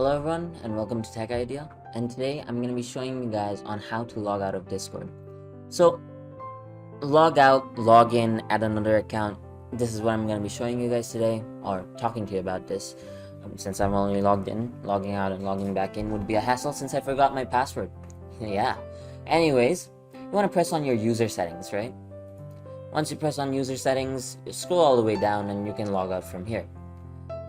Hello everyone and welcome to Tech Idea, and today I'm going to be showing you guys on how to log out of Discord. So log out, log in, add another account. This is what I'm going to be showing you guys today, or talking to you about this. Since I'm only logged in, logging out and logging back in would be a hassle since I forgot my password. Yeah. Anyways, you want to press on your user settings, right? Once you press on user settings, scroll all the way down and you can log out from here.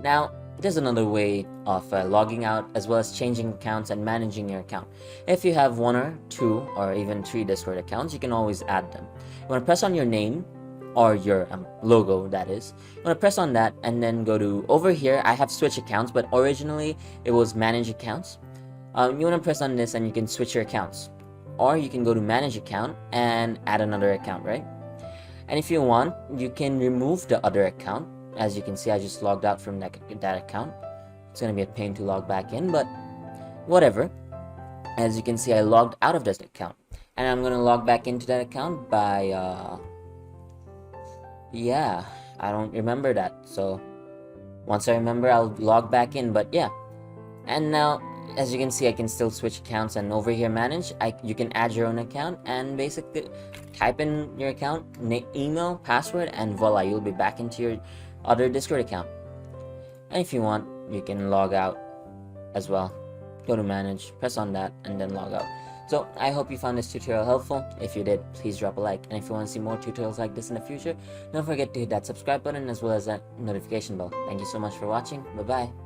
Now, there's another way of logging out as well as changing accounts and managing your account. If you have one or two or even three Discord accounts, you can always add them. You want to press on your name or your logo, that is. You want to press on that and then go to over here. I have switch accounts, but originally it was manage accounts. You want to press on this and you can switch your accounts, or you can go to manage account and add another account, right? And if you want, you can remove the other account. As you can see, I just logged out from that account. It's going to be a pain to log back in, but whatever. As you can see, I logged out of this account. And I'm going to log back into that account by, yeah, I don't remember that. So, once I remember, I'll log back in, but yeah. And now, as you can see, I can still switch accounts, and over here, manage, you can add your own account, and basically, type in your account, email, password, and voila, you'll be back into your other Discord account. And if you want, you can log out as well. Go to manage, press on that, and then log out. So I hope you found this tutorial helpful. If you did, please drop a like, and if you want to see more tutorials like this in the future, don't forget to hit that subscribe button as well as that notification bell. Thank you so much for watching. Bye bye.